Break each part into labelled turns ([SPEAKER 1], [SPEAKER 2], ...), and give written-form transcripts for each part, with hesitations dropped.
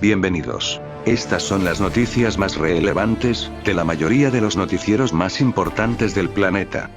[SPEAKER 1] Bienvenidos. Estas son las noticias más relevantes, de la mayoría de los noticieros más importantes del planeta.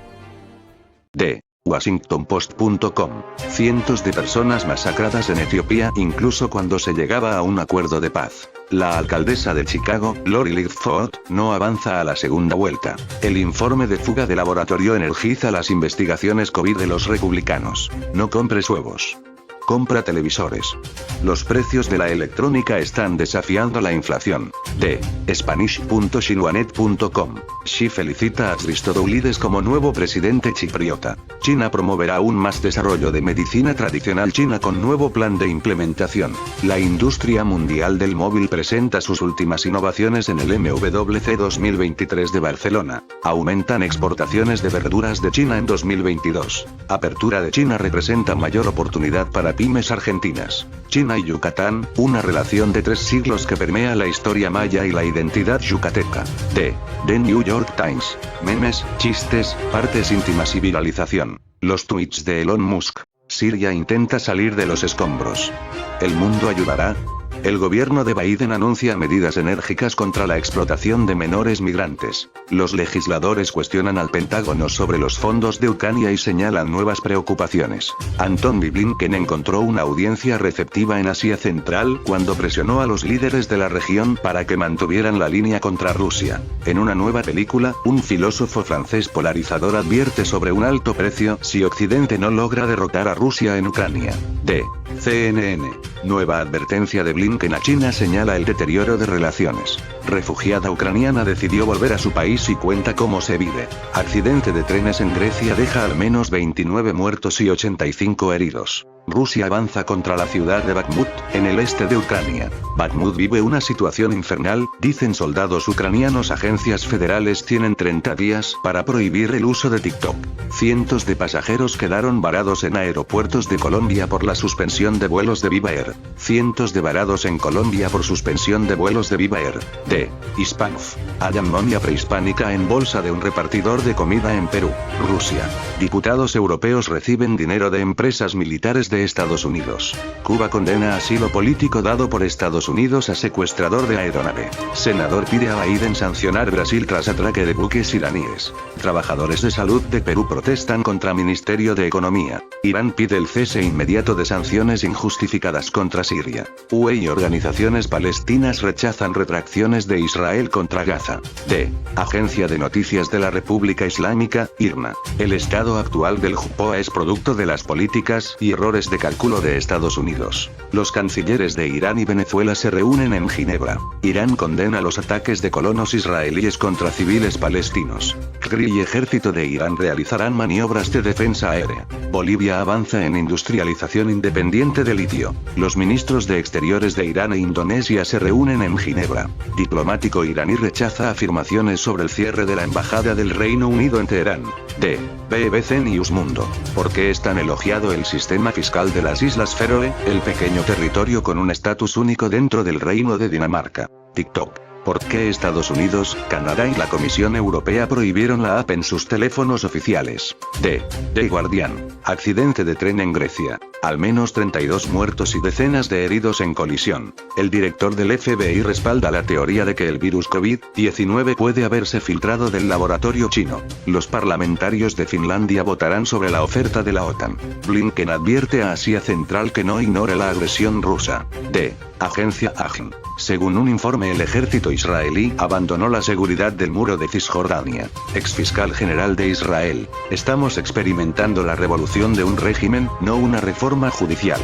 [SPEAKER 1] De WashingtonPost.com. Cientos de personas masacradas en Etiopía incluso cuando se llegaba a un acuerdo de paz. La alcaldesa de Chicago, Lori Lightfoot, no avanza a la segunda vuelta. El informe de fuga de laboratorio energiza las investigaciones COVID de los republicanos. No compres huevos. Compra televisores. Los precios de la electrónica están desafiando la inflación. De Spanish.xinhuanet.com. Xi felicita a Christodoulides como nuevo presidente chipriota. China promoverá aún más desarrollo de medicina tradicional china con nuevo plan de implementación. La industria mundial del móvil presenta sus últimas innovaciones en el MWC 2023 de Barcelona. Aumentan exportaciones de verduras de China en 2022. Apertura de China representa mayor oportunidad para pymes argentinas. China y Yucatán, una relación de 3 siglos que permea la historia maya y la identidad yucateca. De The New York Times. Memes, chistes, partes íntimas y viralización. Los tweets de Elon Musk. Siria intenta salir de los escombros. ¿El mundo ayudará? El gobierno de Biden anuncia medidas enérgicas contra la explotación de menores migrantes. Los legisladores cuestionan al Pentágono sobre los fondos de Ucrania y señalan nuevas preocupaciones. Antony Blinken encontró una audiencia receptiva en Asia Central cuando presionó a los líderes de la región para que mantuvieran la línea contra Rusia. En una nueva película, un filósofo francés polarizador advierte sobre un alto precio si Occidente no logra derrotar a Rusia en Ucrania. De CNN. Nueva advertencia de Blinken a China señala el deterioro de relaciones. Refugiada ucraniana decidió volver a su país y cuenta cómo se vive. Accidente de trenes en Grecia deja al menos 29 muertos y 85 heridos. Rusia avanza contra la ciudad de Bakhmut, en el este de Ucrania. Bakhmut vive una situación infernal, dicen soldados ucranianos. Agencias federales tienen 30 días para prohibir el uso de TikTok. Cientos de pasajeros quedaron varados en aeropuertos de Colombia por la suspensión de vuelos de Viva Air. Cientos de varados en Colombia por suspensión de vuelos de Viva Air. De Hispanuf. Hay ammonia prehispánica en bolsa de un repartidor de comida en Perú. Rusia. Diputados europeos reciben dinero de empresas militares de Estados Unidos. Cuba condena asilo político dado por Estados Unidos a secuestrador de aeronave. Senador pide a Biden sancionar Brasil tras atraque de buques iraníes. Trabajadores de salud de Perú protestan contra Ministerio de Economía. Irán pide el cese inmediato de sanciones injustificadas contra Siria. UE y organizaciones palestinas rechazan retracciones de Israel contra Gaza. De Agencia de Noticias de la República Islámica, IRNA. El estado actual del JPOA es producto de las políticas y errores de cálculo de Estados Unidos. Los cancilleres de Irán y Venezuela se reúnen en Ginebra. Irán condena los ataques de colonos israelíes contra civiles palestinos. CRI y ejército de Irán realizarán maniobras de defensa aérea. Bolivia avanza en industrialización independiente de litio. Los ministros de Exteriores de Irán e Indonesia se reúnen en Ginebra. Diplomático iraní rechaza afirmaciones sobre el cierre de la embajada del Reino Unido en Teherán. De BBC News Mundo. ¿Por qué es tan elogiado el sistema fiscal de las Islas Feroe, el pequeño territorio con un estatus único dentro del Reino de Dinamarca? TikTok. ¿Por qué Estados Unidos, Canadá y la Comisión Europea prohibieron la app en sus teléfonos oficiales? De The Guardian. Accidente de tren en Grecia. Al menos 32 muertos y decenas de heridos en colisión. El director del FBI respalda la teoría de que el virus COVID-19 puede haberse filtrado del laboratorio chino. Los parlamentarios de Finlandia votarán sobre la oferta de la OTAN. Blinken advierte a Asia Central que no ignore la agresión rusa. De Agencia AGN. Según un informe, el ejército israelí abandonó la seguridad del muro de Cisjordania. Exfiscal general de Israel. Estamos experimentando la revolución de un régimen, no una reforma judicial.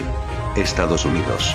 [SPEAKER 1] Estados Unidos.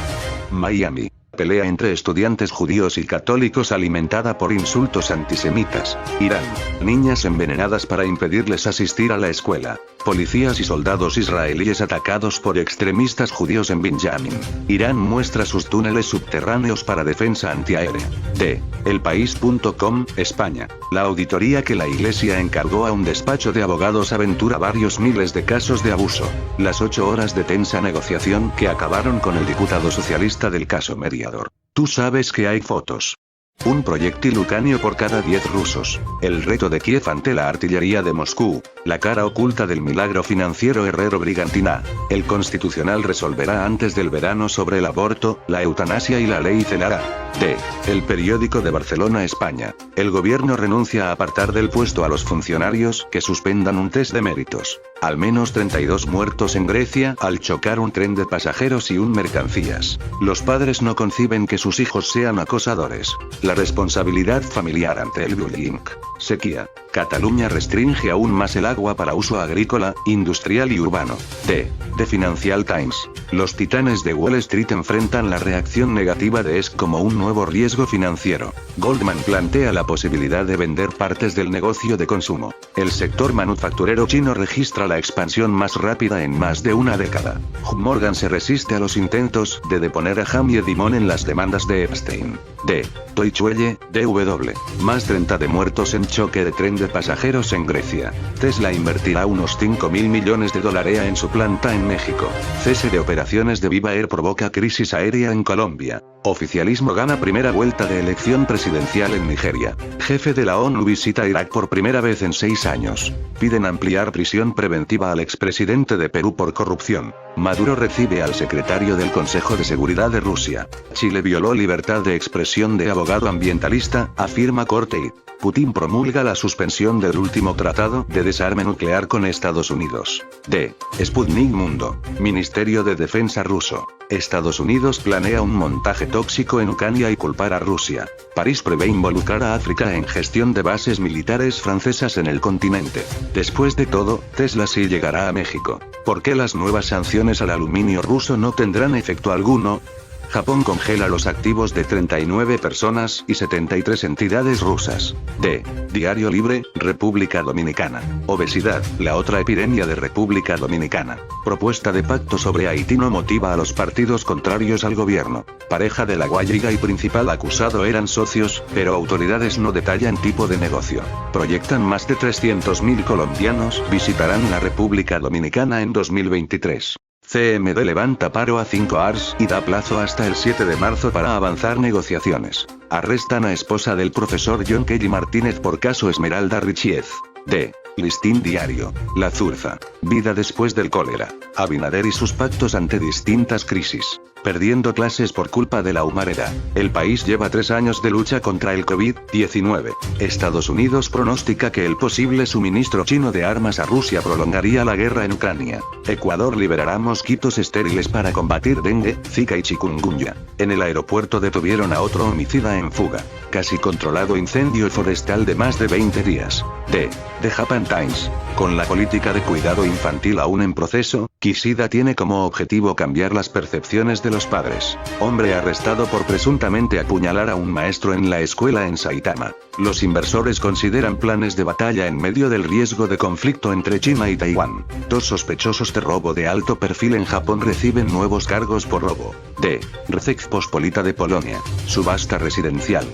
[SPEAKER 1] Miami. Pelea entre estudiantes judíos y católicos alimentada por insultos antisemitas. Irán. Niñas envenenadas para impedirles asistir a la escuela. Policías y soldados israelíes atacados por extremistas judíos en Binyamin. Irán muestra sus túneles subterráneos para defensa antiaérea. De elpaís.com, España. La auditoría que la Iglesia encargó a un despacho de abogados aventura varios miles de casos de abuso. Las 8 horas de tensa negociación que acabaron con el diputado socialista del caso mediador. Tú sabes que hay fotos. Un proyectil ucranio por cada 10 rusos. El reto de Kiev ante la artillería de Moscú. La cara oculta del milagro financiero Herrero Brigantina. El Constitucional resolverá antes del verano sobre el aborto, la eutanasia y la ley Celara. D. El periódico de Barcelona, España. El gobierno renuncia a apartar del puesto a los funcionarios que suspendan un test de méritos. Al menos 32 muertos en Grecia al chocar un tren de pasajeros y un mercancías. Los padres no conciben que sus hijos sean acosadores. La responsabilidad familiar ante el bullying. Sequía. Cataluña restringe aún más el agua para uso agrícola, industrial y urbano. D. The Financial Times. Los titanes de Wall Street enfrentan la reacción negativa de ESG como un nuevo riesgo financiero. Goldman plantea la posibilidad de vender partes del negocio de consumo. El sector manufacturero chino registra la expansión más rápida en más de una década. Morgan se resiste a los intentos de deponer a Jamie Dimon en las demandas de Epstein. D. Deutsche Welle, DW. Más 30 de muertos en choque de tren de pasajeros en Grecia. Tesla invertirá unos $5.000 millones en su planta en México. Cese de operaciones de Viva Air provoca crisis aérea en Colombia. Oficialismo gana primera vuelta de elección presidencial en Nigeria. Jefe de la ONU visita Irak por primera vez en 6 años. Piden ampliar prisión preventiva al expresidente de Perú por corrupción. Maduro recibe al secretario del Consejo de Seguridad de Rusia. Chile violó libertad de expresión de abogado ambientalista, afirma Corte y Putin promulga la suspensión del último tratado de desarme nuclear con Estados Unidos. D. Sputnik Mundo. Ministerio de Defensa ruso. Estados Unidos planea un montaje tóxico en Ucrania y culpar a Rusia. París prevé involucrar a África en gestión de bases militares francesas en el continente. Después de todo, Tesla sí llegará a México. ¿Por qué las nuevas sanciones al aluminio ruso no tendrán efecto alguno? Japón congela los activos de 39 personas y 73 entidades rusas. D. Diario Libre, República Dominicana. Obesidad, la otra epidemia de República Dominicana. Propuesta de pacto sobre Haití no motiva a los partidos contrarios al gobierno. Pareja de La Guayiga y principal acusado eran socios, pero autoridades no detallan tipo de negocio. Proyectan más de 300.000 colombianos visitarán la República Dominicana en 2023. CMD levanta paro a 5 ARS y da plazo hasta el 7 de marzo para avanzar negociaciones. Arrestan a esposa del profesor John Kelly Martínez por caso Esmeralda Richiez. D. Listín Diario. La Zurza. Vida después del cólera. Abinader y sus pactos ante distintas crisis. Perdiendo clases por culpa de la humareda. El país lleva 3 años de lucha contra el COVID-19. Estados Unidos pronostica que el posible suministro chino de armas a Rusia prolongaría la guerra en Ucrania. Ecuador liberará mosquitos estériles para combatir dengue, zika y chikungunya. En el aeropuerto detuvieron a otro homicida en fuga. Casi controlado incendio forestal de más de 20 días. D. The Japan Times. Con la política de cuidado infantil aún en proceso, Kishida tiene como objetivo cambiar las percepciones de los padres. Hombre arrestado por presuntamente apuñalar a un maestro en la escuela en Saitama. Los inversores consideran planes de batalla en medio del riesgo de conflicto entre China y Taiwán. 2 sospechosos de robo de alto perfil en Japón reciben nuevos cargos por robo. D. Rzeczpospolita de Polonia. Subasta residencial.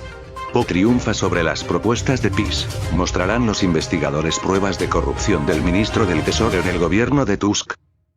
[SPEAKER 1] PO triunfa sobre las propuestas de PiS. Mostrarán los investigadores pruebas de corrupción del ministro del Tesoro en el gobierno de Tusk.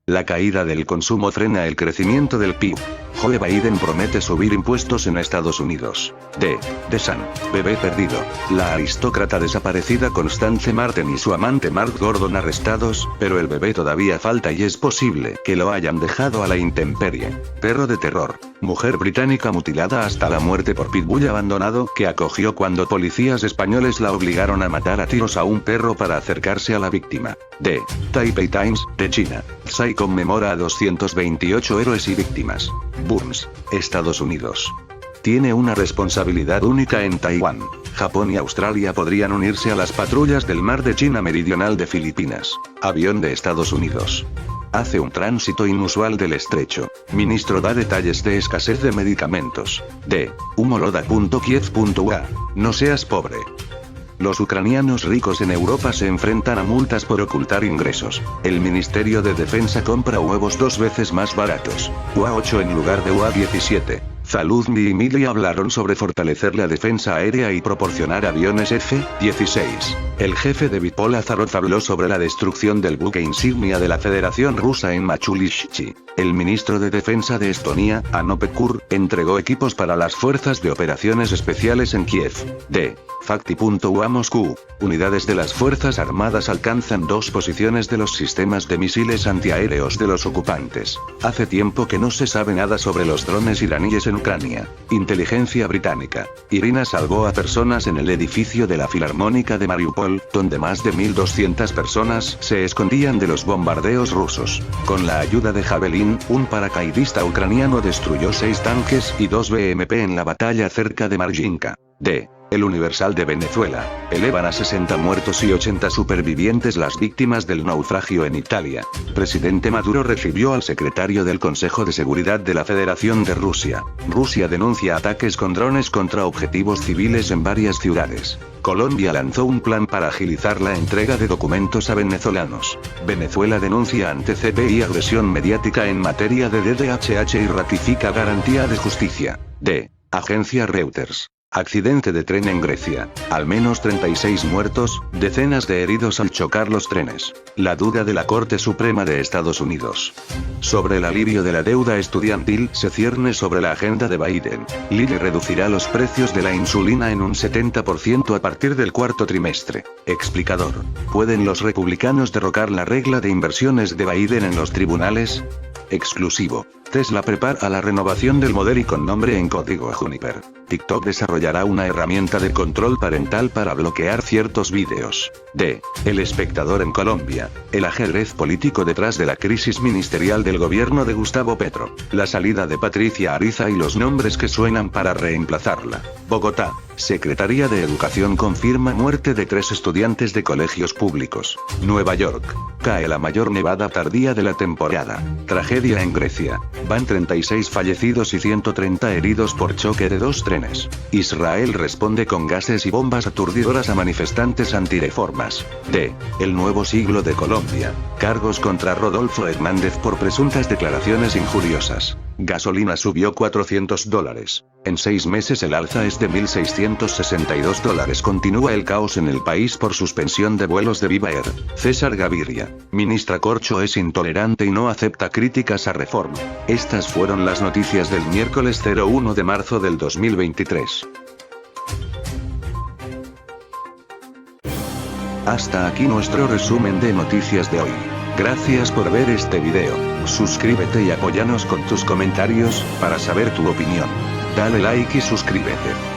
[SPEAKER 1] La caída del consumo frena el crecimiento del PIB. Joe Biden promete subir impuestos en Estados Unidos. D. The Sun. Bebé perdido. La aristócrata desaparecida Constance Martin y su amante Mark Gordon arrestados, pero el bebé todavía falta y es posible que lo hayan dejado a la intemperie. Perro de terror. Mujer británica mutilada hasta la muerte por pitbull abandonado que acogió cuando policías españoles la obligaron a matar a tiros a un perro para acercarse a la víctima. D. Taipei Times, de China. Tsai conmemora a 228 héroes y víctimas. Burns, Estados Unidos. Tiene una responsabilidad única en Taiwán. Japón y Australia podrían unirse a las patrullas del mar de China Meridional de Filipinas. Avión de Estados Unidos. Hace un tránsito inusual del estrecho. Ministro da detalles de escasez de medicamentos. D. Humoloda.kiev.ua. No seas pobre. Los ucranianos ricos en Europa se enfrentan a multas por ocultar ingresos. El Ministerio de Defensa compra huevos 2 veces más baratos. UA8 en lugar de UA17. Zaluzny y Milley hablaron sobre fortalecer la defensa aérea y proporcionar aviones F-16. El jefe de Bipol Azarov habló sobre la destrucción del buque insignia de la Federación Rusa en Machulishchi. El ministro de Defensa de Estonia, Hanno Pevkur, entregó equipos para las fuerzas de operaciones especiales en Kiev. D. Fakti.ua Moscú. Unidades de las Fuerzas Armadas alcanzan 2 posiciones de los sistemas de misiles antiaéreos de los ocupantes. Hace tiempo que no se sabe nada sobre los drones iraníes en Ucrania. Inteligencia británica. Irina salvó a personas en el edificio de la Filarmónica de Mariupol, donde más de 1.200 personas se escondían de los bombardeos rusos. Con la ayuda de Javelin, un paracaidista ucraniano destruyó 6 tanques y 2 BMP en la batalla cerca de Marjinka. D. El Universal de Venezuela. Elevan a 60 muertos y 80 supervivientes las víctimas del naufragio en Italia. Presidente Maduro recibió al secretario del Consejo de Seguridad de la Federación de Rusia. Rusia denuncia ataques con drones contra objetivos civiles en varias ciudades. Colombia lanzó un plan para agilizar la entrega de documentos a venezolanos. Venezuela denuncia ante CPI agresión mediática en materia de DDHH y ratifica garantía de justicia. D. Agencia Reuters. Accidente de tren en Grecia. Al menos 36 muertos, decenas de heridos al chocar los trenes. La duda de la Corte Suprema de Estados Unidos sobre el alivio de la deuda estudiantil se cierne sobre la agenda de Biden. Lilly reducirá los precios de la insulina en un 70% a partir del cuarto trimestre. Explicador. ¿Pueden los republicanos derrocar la regla de inversiones de Biden en los tribunales? Exclusivo. Tesla prepara la renovación del Model Y con nombre en código Juniper. TikTok desarrollará una herramienta de control parental para bloquear ciertos vídeos. D. El Espectador en Colombia. El ajedrez político detrás de la crisis ministerial del gobierno de Gustavo Petro. La salida de Patricia Ariza y los nombres que suenan para reemplazarla. Bogotá. Secretaría de Educación confirma muerte de 3 estudiantes de colegios públicos. Nueva York. Cae la mayor nevada tardía de la temporada. Tragedia en Grecia. Van 36 fallecidos y 130 heridos por choque de 2 trenes. Israel responde con gases y bombas aturdidoras a manifestantes antireformas. D. El Nuevo Siglo de Colombia. Cargos contra Rodolfo Hernández por presuntas declaraciones injuriosas. Gasolina subió $400. En 6 meses el alza es de $1.662. Continúa el caos en el país por suspensión de vuelos de Viva Air. César Gaviria. Ministra Corcho es intolerante y no acepta críticas a reforma. Estas fueron las noticias del miércoles 01 de marzo del 2023. Hasta aquí nuestro resumen de noticias de hoy. Gracias por ver este video. Suscríbete y apóyanos con tus comentarios, para saber tu opinión. Dale like y suscríbete.